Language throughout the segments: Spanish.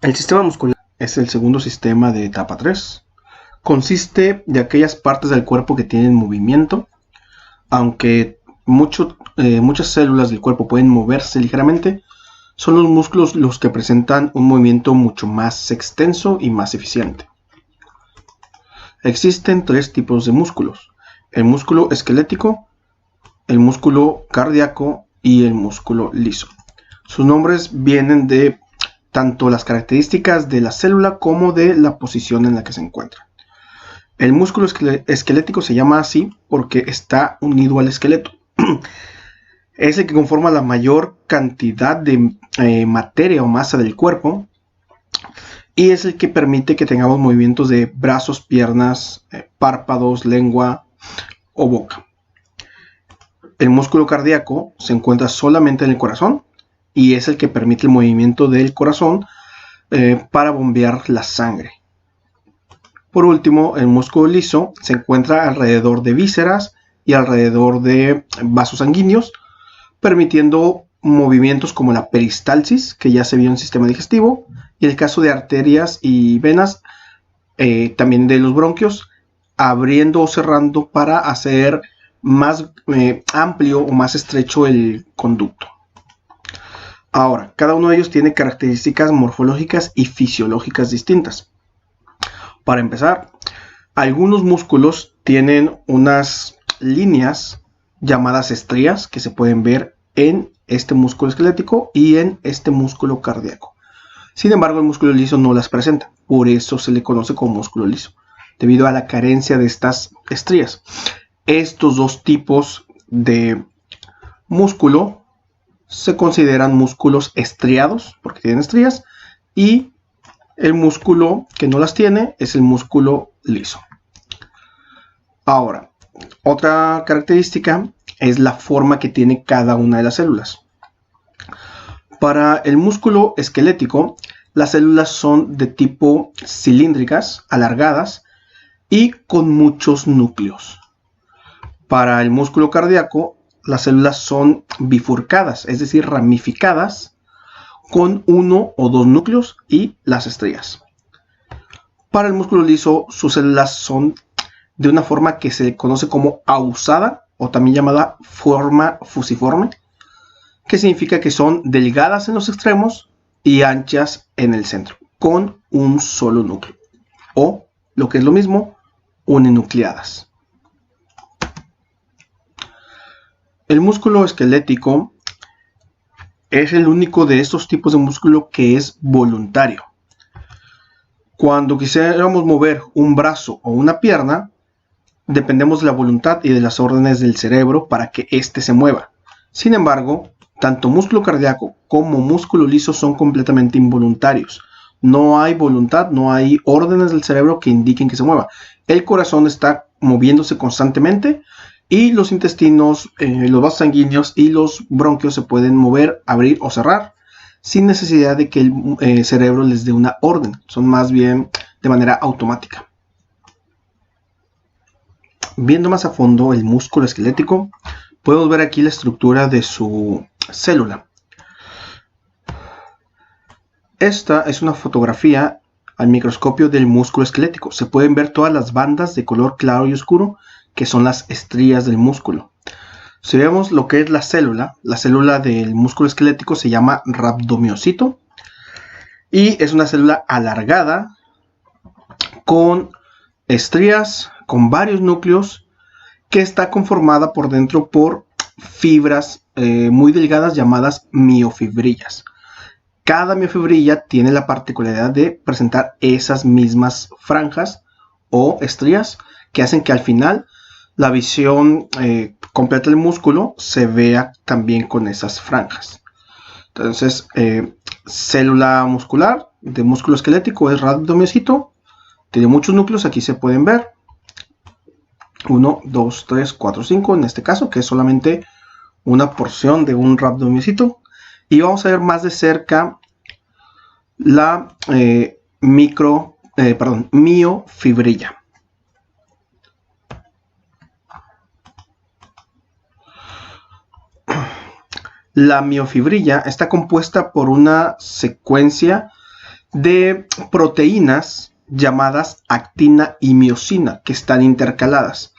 El sistema muscular es el segundo sistema de etapa 3. Consiste de aquellas partes del cuerpo que tienen movimiento, aunque muchas células del cuerpo pueden moverse ligeramente. Son los músculos los que presentan un movimiento mucho más extenso y más eficiente. Existen tres tipos de músculos: el músculo esquelético, el músculo cardíaco y el músculo liso. Sus nombres vienen de tanto las características de la célula como de la posición en la que se encuentra. El músculo esquelético se llama así porque está unido al esqueleto. Es el que conforma la mayor cantidad de materia o masa del cuerpo y es el que permite que tengamos movimientos de brazos, piernas, párpados, lengua o boca. El músculo cardíaco se encuentra solamente en el corazón y es el que permite el movimiento del corazón para bombear la sangre. Por último, el músculo liso se encuentra alrededor de vísceras y alrededor de vasos sanguíneos, permitiendo movimientos como la peristalsis, que ya se vio en el sistema digestivo, y el caso de arterias y venas, también de los bronquios, abriendo o cerrando para hacer más amplio o más estrecho el conducto. Ahora, cada uno de ellos tiene características morfológicas y fisiológicas distintas. Para empezar, algunos músculos tienen unas líneas llamadas estrías que se pueden ver en este músculo esquelético y en este músculo cardíaco. Sin embargo, el músculo liso no las presenta, por eso se le conoce como músculo liso, debido a la carencia de estas estrías. Estos dos tipos de músculo se consideran músculos estriados porque tienen estrías, y el músculo que no las tiene es el músculo liso. Ahora, otra característica es la forma que tiene cada una de las células. Para el músculo esquelético, las células son de tipo cilíndricas, alargadas y con muchos núcleos. Para el músculo cardíaco, las células son bifurcadas, es decir, ramificadas, con uno o dos núcleos y las estrías. Para el músculo liso, sus células son de una forma que se conoce como ausada, o también llamada forma fusiforme, que significa que son delgadas en los extremos y anchas en el centro, con un solo núcleo, o, lo que es lo mismo, uninucleadas. El músculo esquelético es el único de estos tipos de músculo que es voluntario. Cuando quisiéramos mover un brazo o una pierna, dependemos de la voluntad y de las órdenes del cerebro para que éste se mueva. Sin embargo, tanto músculo cardíaco como músculo liso son completamente involuntarios. No hay voluntad, no hay órdenes del cerebro que indiquen que se mueva. El corazón está moviéndose constantemente y los intestinos, los vasos sanguíneos y los bronquios se pueden mover, abrir o cerrar sin necesidad de que el cerebro les dé una orden. Son más bien de manera automática. Viendo más a fondo el músculo esquelético, podemos ver aquí la estructura de su célula. Esta es una fotografía al microscopio del músculo esquelético. Se pueden ver todas las bandas de color claro y oscuro, que son las estrías del músculo. Si vemos lo que es la célula del músculo esquelético se llama rabdomiocito y es una célula alargada con estrías, con varios núcleos, que está conformada por dentro por fibras muy delgadas llamadas miofibrillas. Cada miofibrilla tiene la particularidad de presentar esas mismas franjas o estrías que hacen que al final la visión completa del músculo se vea también con esas franjas. Entonces, célula muscular de músculo esquelético es rabdomiocito. Tiene muchos núcleos, aquí se pueden ver. 1, 2, 3, 4, 5 en este caso, que es solamente una porción de un rabdomiocito. Y vamos a ver más de cerca la miofibrilla. La miofibrilla está compuesta por una secuencia de proteínas llamadas actina y miosina que están intercaladas.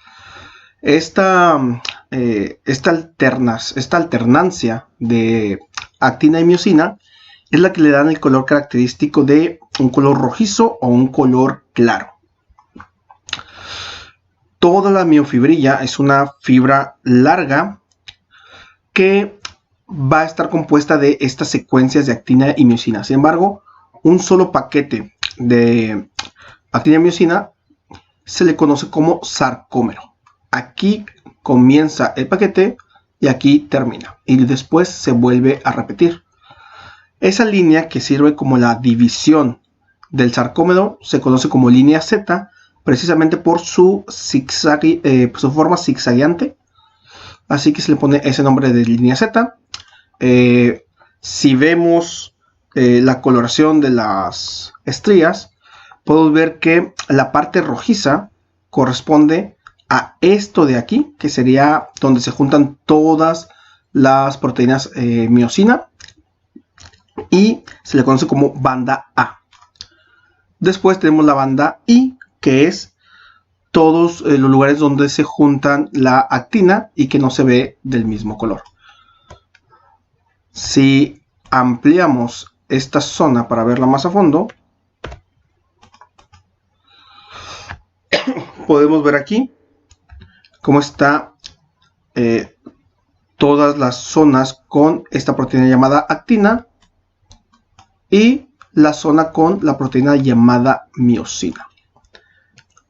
Esta alternancia de actina y miosina es la que le dan el color característico de un color rojizo o un color claro. Toda la miofibrilla es una fibra larga que va a estar compuesta de estas secuencias de actina y miosina. Sin embargo, un solo paquete de actina y miosina se le conoce como sarcómero. Aquí comienza el paquete y aquí termina. Y después se vuelve a repetir. Esa línea que sirve como la división del sarcómero se conoce como línea Z, precisamente por su forma zigzagueante. Así que se le pone ese nombre de línea Z. Si vemos la coloración de las estrías, podemos ver que la parte rojiza corresponde a esto de aquí, que sería donde se juntan todas las proteínas miosina, y se le conoce como banda A. Después tenemos la banda I, que es todos los lugares donde se juntan la actina y que no se ve del mismo color. Si ampliamos esta zona para verla más a fondo, podemos ver aquí cómo está todas las zonas con esta proteína llamada actina y la zona con la proteína llamada miosina.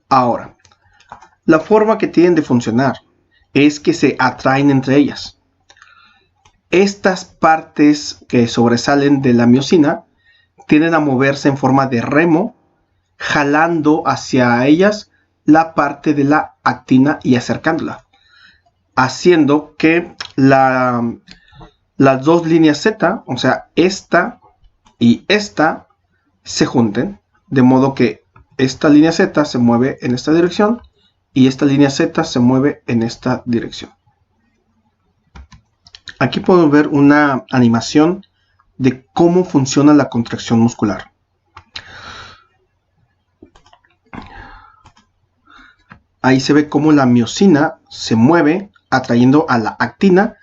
Ahora, la forma que tienen de funcionar es que se atraen entre ellas. Estas partes que sobresalen de la miosina tienden a moverse en forma de remo, jalando hacia ellas la parte de la actina y acercándola, haciendo que las dos líneas Z, o sea, esta y esta, se junten, de modo que esta línea Z se mueve en esta dirección y esta línea Z se mueve en esta dirección. Aquí podemos ver una animación de cómo funciona la contracción muscular. Ahí se ve cómo la miosina se mueve atrayendo a la actina,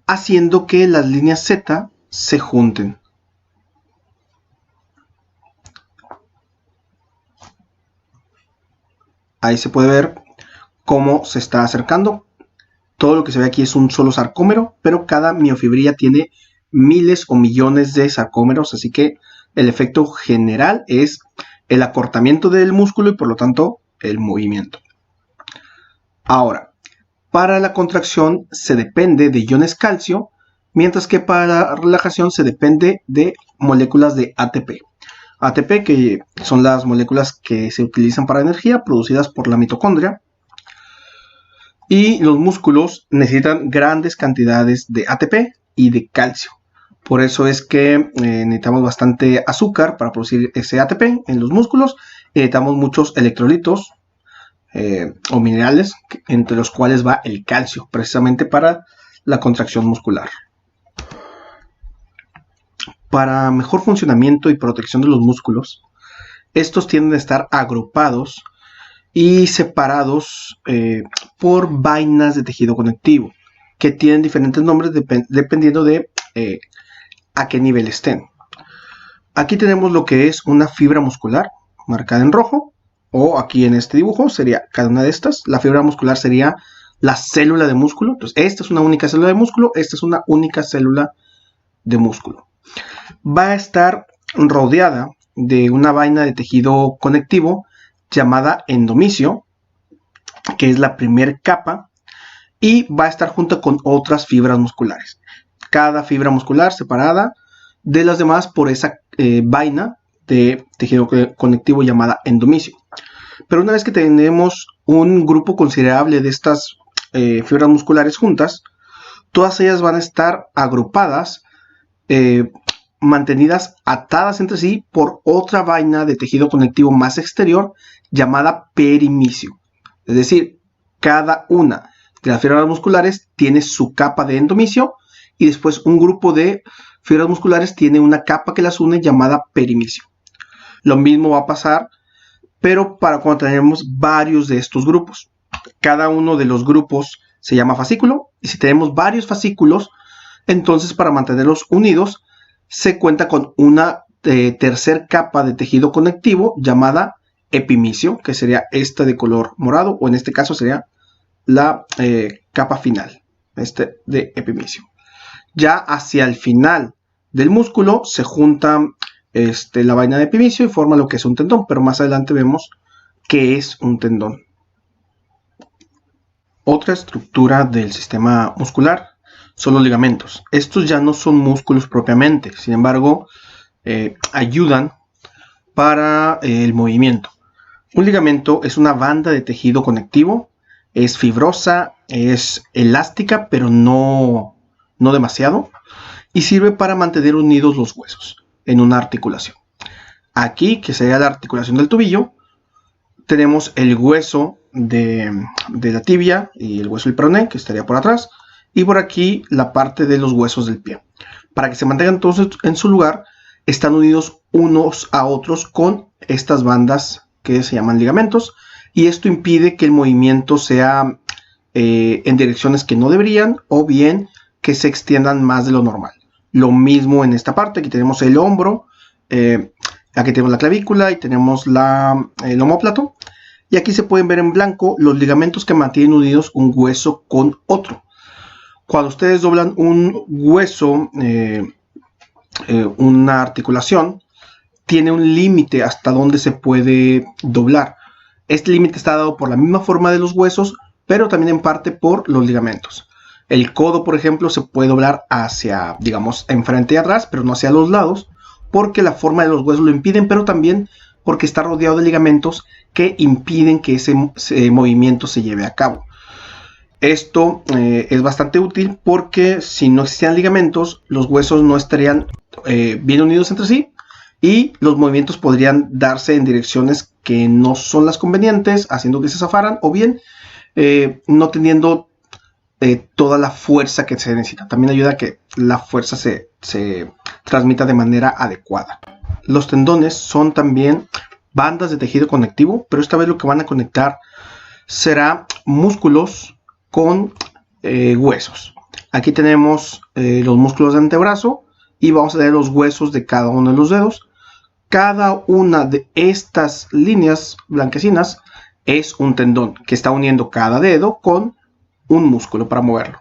haciendo que las líneas Z se junten. Ahí se puede ver cómo se está acercando. Todo lo que se ve aquí es un solo sarcómero, pero cada miofibrilla tiene miles o millones de sarcómeros, así que el efecto general es el acortamiento del músculo y por lo tanto el movimiento. Ahora, para la contracción se depende de iones calcio, mientras que para la relajación se depende de moléculas de ATP. ATP, que son las moléculas que se utilizan para energía producidas por la mitocondria. Y los músculos necesitan grandes cantidades de ATP y de calcio. Por eso es que necesitamos bastante azúcar para producir ese ATP en los músculos. Necesitamos muchos electrolitos o minerales, entre los cuales va el calcio, precisamente para la contracción muscular. Para mejor funcionamiento y protección de los músculos, estos tienden a estar agrupados y separados por vainas de tejido conectivo, que tienen diferentes nombres dependiendo de a qué nivel estén. Aquí tenemos lo que es una fibra muscular, marcada en rojo, o aquí en este dibujo sería cada una de estas. La fibra muscular sería la célula de músculo. Entonces, esta es una única célula de músculo, esta es una única célula de músculo. Va a estar rodeada de una vaina de tejido conectivo llamada endomisio, que es la primera capa, y va a estar junto con otras fibras musculares. Cada fibra muscular separada de las demás por esa vaina de tejido conectivo llamada endomisio. Pero una vez que tenemos un grupo considerable de estas fibras musculares juntas, todas ellas van a estar agrupadas, mantenidas atadas entre sí por otra vaina de tejido conectivo más exterior llamada perimisio. Es decir, cada una de las fibras musculares tiene su capa de endomisio y después un grupo de fibras musculares tiene una capa que las une llamada perimisio. Lo mismo va a pasar, pero para cuando tenemos varios de estos grupos. Cada uno de los grupos se llama fascículo, y si tenemos varios fascículos, entonces para mantenerlos unidos se cuenta con una tercer capa de tejido conectivo llamada epimicio, que sería esta de color morado, o en este caso sería la capa final, de epimicio. Ya hacia el final del músculo se junta la vaina de epimicio y forma lo que es un tendón, pero más adelante vemos qué es un tendón. Otra estructura del sistema muscular son los ligamentos. Estos ya no son músculos propiamente, sin embargo, ayudan para el movimiento. Un ligamento es una banda de tejido conectivo, es fibrosa, es elástica, pero no demasiado, y sirve para mantener unidos los huesos en una articulación. Aquí, que sería la articulación del tobillo, tenemos el hueso de la tibia y el hueso del peroné, que estaría por atrás, y por aquí la parte de los huesos del pie. Para que se mantengan todos en su lugar, están unidos unos a otros con estas bandas que se llaman ligamentos, y esto impide que el movimiento sea en direcciones que no deberían, o bien que se extiendan más de lo normal. Lo mismo en esta parte, aquí tenemos el hombro, aquí tenemos la clavícula y tenemos el omóplato, y aquí se pueden ver en blanco los ligamentos que mantienen unidos un hueso con otro. Cuando ustedes doblan un hueso, una articulación, tiene un límite hasta donde se puede doblar. Este límite está dado por la misma forma de los huesos, pero también en parte por los ligamentos. El codo, por ejemplo, se puede doblar hacia, digamos, enfrente y atrás, pero no hacia los lados, porque la forma de los huesos lo impiden, pero también porque está rodeado de ligamentos que impiden que ese movimiento se lleve a cabo. Esto es bastante útil porque si no existieran ligamentos, los huesos no estarían bien unidos entre sí y los movimientos podrían darse en direcciones que no son las convenientes, haciendo que se zafaran, o bien no teniendo toda la fuerza que se necesita. También ayuda a que la fuerza se transmita de manera adecuada. Los tendones son también bandas de tejido conectivo, pero esta vez lo que van a conectar será músculos con huesos. Aquí tenemos los músculos de antebrazo y vamos a ver los huesos de cada uno de los dedos. Cada una de estas líneas blanquecinas es un tendón que está uniendo cada dedo con un músculo para moverlo.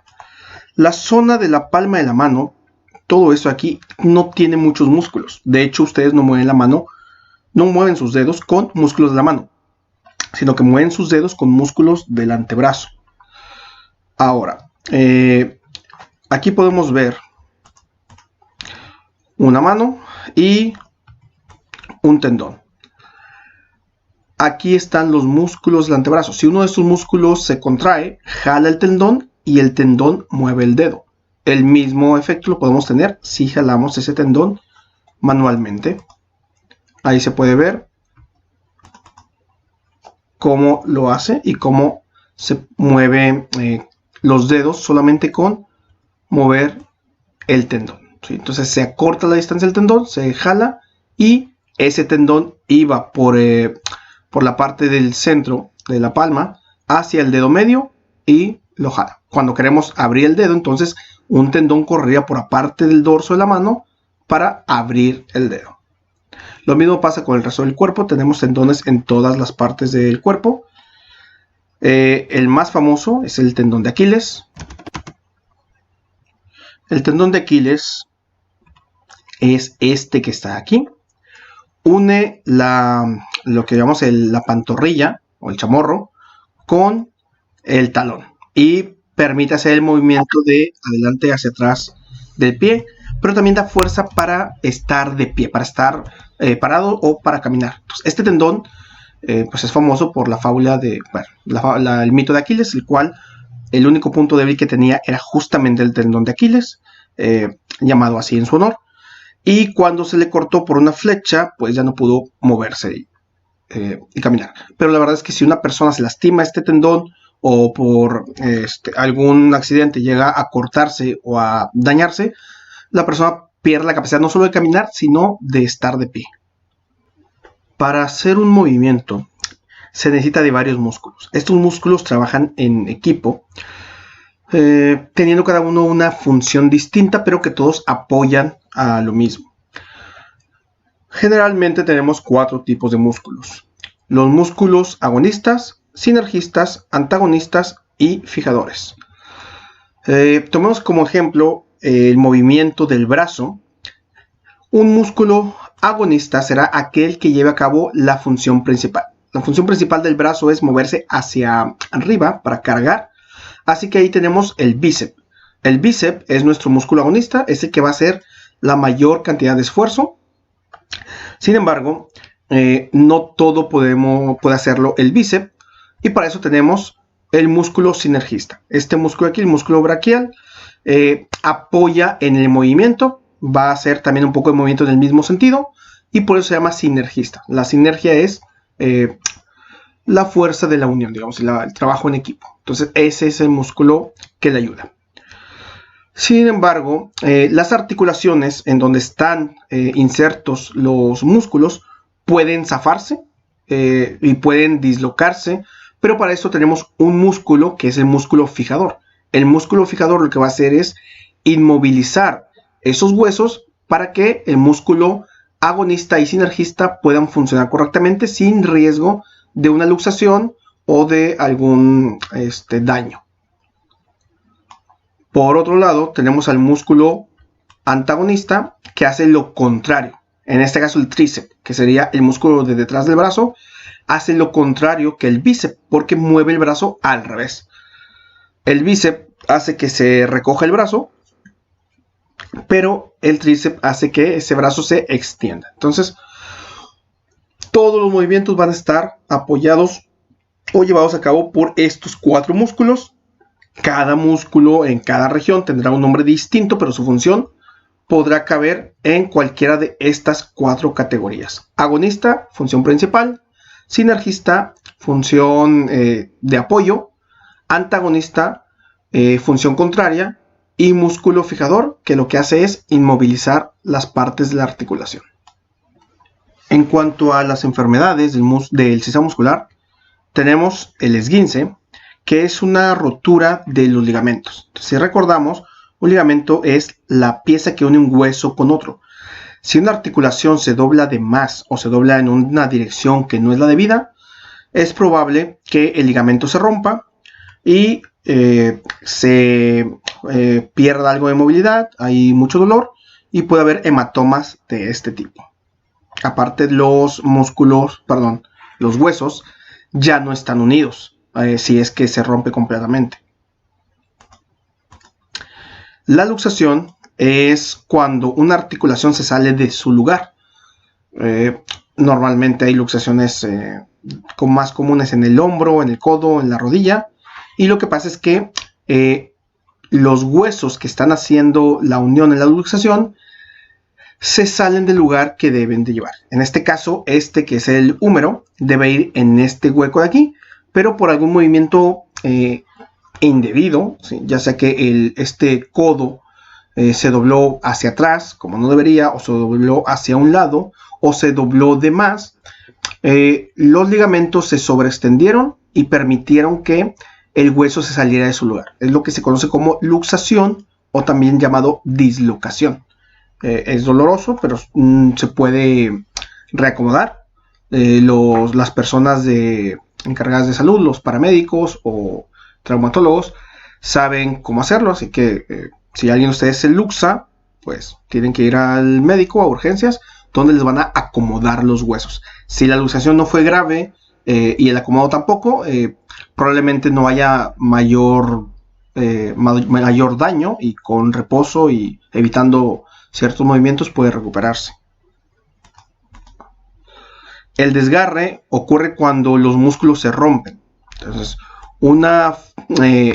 La zona de la palma de la mano, todo esto aquí no tiene muchos músculos. De hecho, ustedes no mueven la mano, no mueven sus dedos con músculos de la mano, sino que mueven sus dedos con músculos del antebrazo. Ahora, aquí podemos ver una mano y un tendón. Aquí están los músculos del antebrazo. Si uno de estos músculos se contrae, jala el tendón y el tendón mueve el dedo. El mismo efecto lo podemos tener si jalamos ese tendón manualmente. Ahí se puede ver cómo lo hace y cómo se mueve los dedos solamente con mover el tendón. ¿Sí? Entonces se acorta la distancia del tendón, se jala y ese tendón iba por la parte del centro de la palma hacia el dedo medio y lo jala. Cuando queremos abrir el dedo, entonces un tendón correría por aparte del dorso de la mano para abrir el dedo. Lo mismo pasa con el resto del cuerpo. Tenemos tendones en todas las partes del cuerpo. El más famoso es el tendón de Aquiles. El tendón de Aquiles es este que está aquí. Une lo que llamamos la pantorrilla o el chamorro con el talón y permite hacer el movimiento de adelante hacia atrás del pie, pero también da fuerza para estar de pie, para estar parado o para caminar. Entonces, este tendón pues es famoso por la fábula el mito de Aquiles, el cual el único punto débil que tenía era justamente el tendón de Aquiles, llamado así en su honor. Y cuando se le cortó por una flecha, pues ya no pudo moverse y caminar. Pero la verdad es que si una persona se lastima este tendón o por algún accidente llega a cortarse o a dañarse, la persona pierde la capacidad no solo de caminar, sino de estar de pie. Para hacer un movimiento se necesita de varios músculos. Estos músculos trabajan en equipo, teniendo cada uno una función distinta, pero que todos apoyan a lo mismo. Generalmente tenemos 4 tipos de músculos: los músculos agonistas, sinergistas, antagonistas y fijadores. Tomemos como ejemplo el movimiento del brazo. Un músculo agonista será aquel que lleve a cabo la función principal. La función principal del brazo es moverse hacia arriba para cargar. Así que ahí tenemos el bíceps. El bíceps es nuestro músculo agonista, es el que va a hacer la mayor cantidad de esfuerzo. Sin embargo, no todo puede hacerlo el bíceps, y para eso tenemos el músculo sinergista. Este músculo aquí, el músculo braquial, apoya en el movimiento, va a hacer también un poco de movimiento en el mismo sentido, y por eso se llama sinergista. La sinergia es la fuerza de la unión, digamos, el trabajo en equipo. Entonces ese es el músculo que le ayuda. Sin embargo, las articulaciones en donde están insertos los músculos pueden zafarse y pueden dislocarse, pero para eso tenemos un músculo que es el músculo fijador. El músculo fijador lo que va a hacer es inmovilizar esos huesos para que el músculo agonista y sinergista puedan funcionar correctamente sin riesgo de una luxación o de algún daño. Por otro lado, tenemos al músculo antagonista, que hace lo contrario. En este caso el tríceps, que sería el músculo de detrás del brazo, hace lo contrario que el bíceps, porque mueve el brazo al revés. El bíceps hace que se recoja el brazo, pero el tríceps hace que ese brazo se extienda. Entonces, todos los movimientos van a estar apoyados o llevados a cabo por estos 4 músculos. Cada músculo en cada región tendrá un nombre distinto, pero su función podrá caber en cualquiera de estas 4 categorías. Agonista, función principal. Sinergista, función de apoyo. Antagonista, función contraria. Y músculo fijador, que lo que hace es inmovilizar las partes de la articulación. En cuanto a las enfermedades del sistema muscular, tenemos el esguince, que es una rotura de los ligamentos. Entonces, si recordamos, un ligamento es la pieza que une un hueso con otro. Si una articulación se dobla de más o se dobla en una dirección que no es la debida, es probable que el ligamento se rompa y se pierda algo de movilidad, hay mucho dolor y puede haber hematomas de este tipo. Aparte, los huesos ya no están unidos si es que se rompe completamente. La luxación es cuando una articulación se sale de su lugar. Normalmente hay luxaciones más comunes en el hombro, en el codo, en la rodilla. Y lo que pasa es que los huesos que están haciendo la unión en la luxación se salen del lugar que deben de llevar. En este caso, que es el húmero, debe ir en este hueco de aquí, pero por algún movimiento indebido, ¿sí? Ya sea que este codo se dobló hacia atrás, como no debería, o se dobló hacia un lado, o se dobló de más, los ligamentos se sobreextendieron y permitieron que el hueso se saliera de su lugar. Es lo que se conoce como luxación o también llamado dislocación. Es doloroso, pero se puede reacomodar. Las personas encargadas de salud, los paramédicos o traumatólogos, saben cómo hacerlo, así que si alguien de ustedes se luxa, pues tienen que ir al médico a urgencias, donde les van a acomodar los huesos. Si la luxación no fue grave y el acomodo tampoco, probablemente no haya mayor daño, y con reposo y evitando ciertos movimientos puede recuperarse. El desgarre ocurre cuando los músculos se rompen. Entonces, una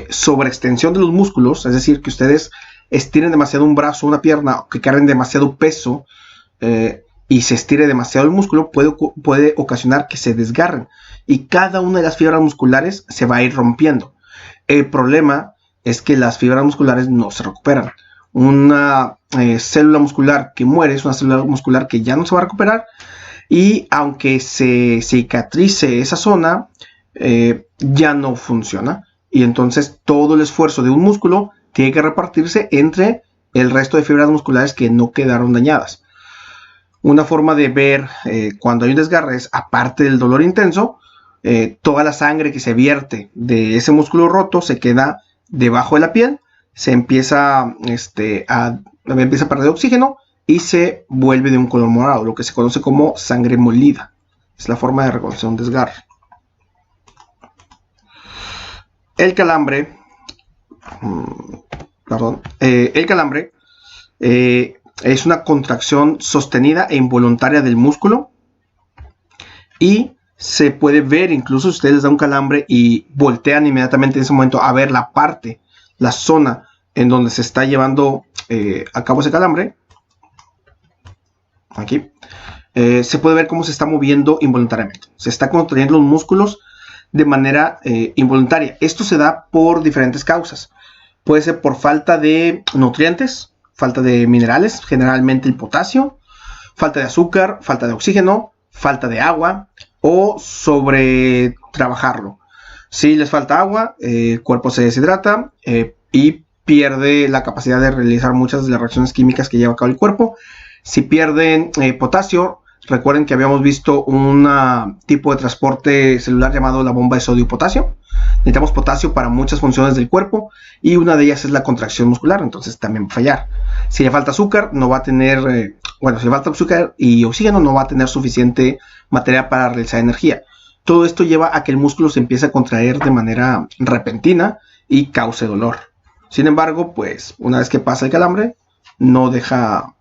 sobreextensión de los músculos, es decir, que ustedes estiren demasiado un brazo o una pierna, o que carguen demasiado peso y se estire demasiado el músculo, puede ocasionar que se desgarren y cada una de las fibras musculares se va a ir rompiendo. El problema es que las fibras musculares no se recuperan. Una célula muscular que muere es una célula muscular que ya no se va a recuperar. y aunque se cicatrice esa zona, ya no funciona, y entonces todo el esfuerzo de un músculo tiene que repartirse entre el resto de fibras musculares que no quedaron dañadas. Una forma de ver cuando hay un desgarre es, aparte del dolor intenso, toda la sangre que se vierte de ese músculo roto se queda debajo de la piel, se empieza a perder oxígeno y se vuelve de un color morado, lo que se conoce como sangre molida. Es la forma de reconocer un desgarre. El calambre, es una contracción sostenida e involuntaria del músculo, y se puede ver, incluso si ustedes les da un calambre y voltean inmediatamente en ese momento a ver la zona en donde se está llevando a cabo ese calambre, aquí, se puede ver cómo se está moviendo involuntariamente. Se está contrayendo los músculos de manera involuntaria. Esto se da por diferentes causas. Puede ser por falta de nutrientes, falta de minerales, generalmente el potasio, falta de azúcar, falta de oxígeno, falta de agua, o sobre trabajarlo. Si les falta agua, el cuerpo se deshidrata y pierde la capacidad de realizar muchas de las reacciones químicas que lleva a cabo el cuerpo. Si pierden potasio, recuerden que habíamos visto un tipo de transporte celular llamado la bomba de sodio-potasio. Necesitamos potasio para muchas funciones del cuerpo, y una de ellas es la contracción muscular, entonces también va a fallar. Si le falta azúcar, no va a tener, si le falta azúcar y oxígeno, no va a tener suficiente material para realizar energía. Todo esto lleva a que el músculo se empiece a contraer de manera repentina y cause dolor. Sin embargo, pues una vez que pasa el calambre, no deja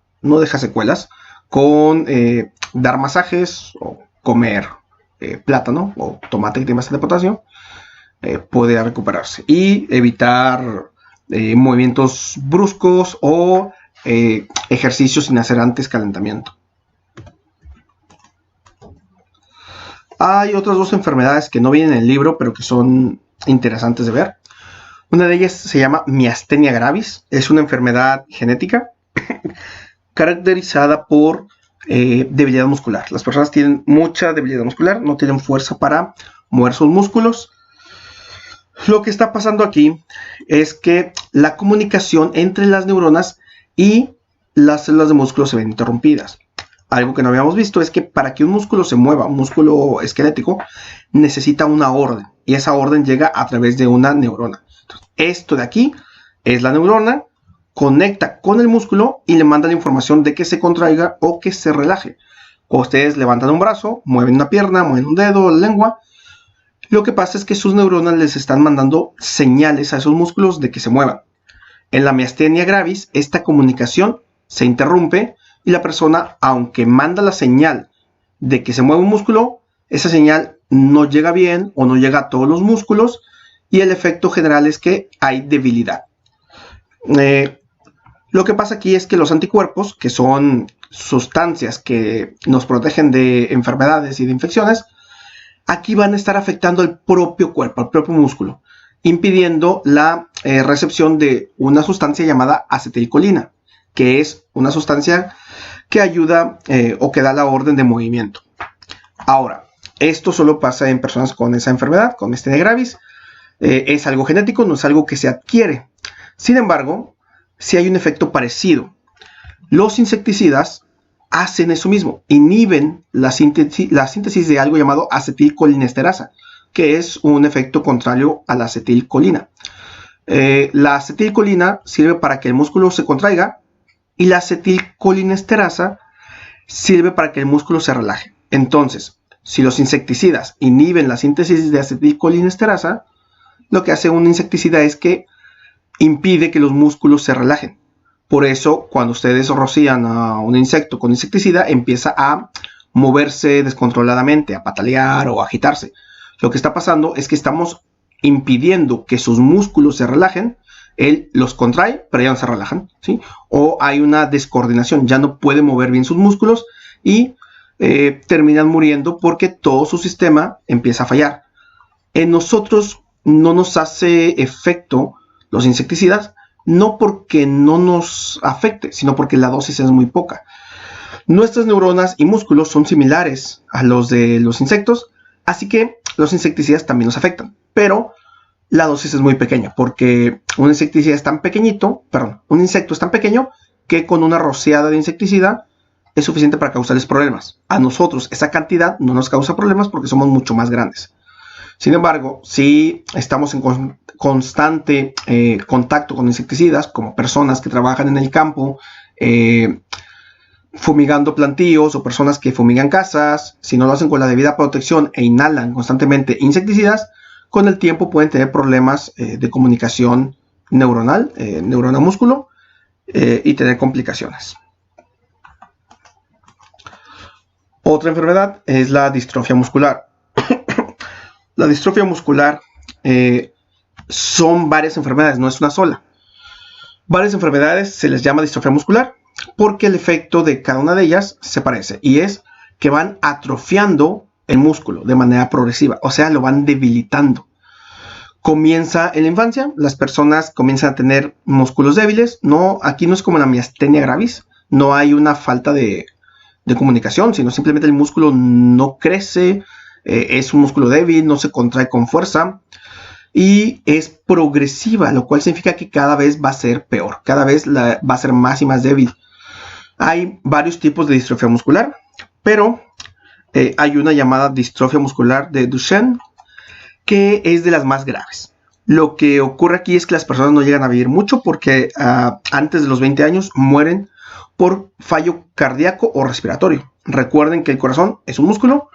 secuelas. Con dar masajes o comer plátano o tomate que tiene bastante potasio, puede recuperarse y evitar movimientos bruscos o ejercicios sin hacer antes calentamiento. Hay otras dos enfermedades que no vienen en el libro, pero que son interesantes de ver. Una de ellas se llama miastenia gravis. Es una enfermedad genética caracterizada por debilidad muscular. Las personas tienen mucha debilidad muscular, no tienen fuerza para mover sus músculos. Lo que está pasando aquí es que la comunicación entre las neuronas y las células de músculo se ven interrumpidas. Algo que no habíamos visto es que para que un músculo se mueva, un músculo esquelético, necesita una orden, y esa orden llega a través de una neurona. Entonces, esto de aquí es la neurona, conecta con el músculo y le manda la información de que se contraiga o que se relaje. Cuando ustedes levantan un brazo, mueven una pierna, mueven un dedo, la lengua, lo que pasa es que sus neuronas les están mandando señales a esos músculos de que se muevan. En la miastenia gravis, esta comunicación se interrumpe y la persona, aunque manda la señal de que se mueve un músculo, esa señal no llega bien o no llega a todos los músculos, y el efecto general es que hay debilidad. Lo que pasa aquí es que los anticuerpos, que son sustancias que nos protegen de enfermedades y de infecciones, aquí van a estar afectando al propio cuerpo, al propio músculo, impidiendo la recepción de una sustancia llamada acetilcolina, que es una sustancia que ayuda o que da la orden de movimiento. Ahora, esto solo pasa en personas con esa enfermedad, con miastenia gravis. Es algo genético, no es algo que se adquiere. Sin embargo, sí hay un efecto parecido. Los insecticidas hacen eso mismo, inhiben la síntesis de algo llamado acetilcolinesterasa, que es un efecto contrario a la acetilcolina. La acetilcolina sirve para que el músculo se contraiga, y la acetilcolinesterasa sirve para que el músculo se relaje. Entonces, si los insecticidas inhiben la síntesis de acetilcolinesterasa, lo que hace un insecticida es que impide que los músculos se relajen. Por eso, cuando ustedes rocían a un insecto con insecticida, empieza a moverse descontroladamente, a patalear o a agitarse. Lo que está pasando es que estamos impidiendo que sus músculos se relajen. Él los contrae, pero ya no se relajan, ¿sí? O hay una descoordinación, ya no puede mover bien sus músculos y terminan muriendo porque todo su sistema empieza a fallar. En nosotros no nos hace efecto los insecticidas, no porque no nos afecte, sino porque la dosis es muy poca. Nuestras neuronas y músculos son similares a los de los insectos, así que los insecticidas también nos afectan, pero la dosis es muy pequeña, porque un insecticida es tan pequeñito, un insecto es tan pequeño que con una rociada de insecticida es suficiente para causarles problemas. A nosotros esa cantidad no nos causa problemas porque somos mucho más grandes. Sin embargo, si estamos en constante contacto con insecticidas, como personas que trabajan en el campo, fumigando plantíos o personas que fumigan casas, si no lo hacen con la debida protección e inhalan constantemente insecticidas, con el tiempo pueden tener problemas de comunicación neuronal, neurona-músculo, y tener complicaciones. Otra enfermedad es la distrofia muscular. La distrofia muscular son varias enfermedades, no es una sola. Varias enfermedades se les llama distrofia muscular porque el efecto de cada una de ellas se parece, y es que van atrofiando el músculo de manera progresiva, o sea, lo van debilitando. Comienza en la infancia, las personas comienzan a tener músculos débiles. No, aquí no es como la miastenia gravis, no hay una falta de comunicación, sino simplemente el músculo no crece, es un músculo débil, no se contrae con fuerza y es progresiva, lo cual significa que cada vez va a ser peor, cada vez va a ser más y más débil. Hay varios tipos de distrofia muscular, pero hay una llamada distrofia muscular de Duchenne, que es de las más graves. Lo que ocurre aquí es que las personas no llegan a vivir mucho porque antes de los 20 años mueren por fallo cardíaco o respiratorio. Recuerden que el corazón es un músculo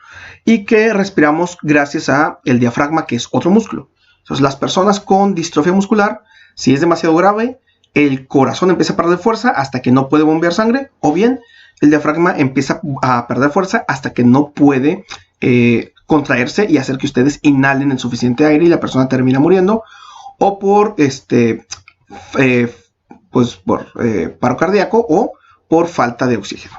y que respiramos gracias a el diafragma, que es otro músculo. Entonces, las personas con distrofia muscular, si es demasiado grave, el corazón empieza a perder fuerza hasta que no puede bombear sangre, o bien el diafragma empieza a perder fuerza hasta que no puede contraerse y hacer que ustedes inhalen el suficiente aire y la persona termina muriendo, o por paro cardíaco o por falta de oxígeno.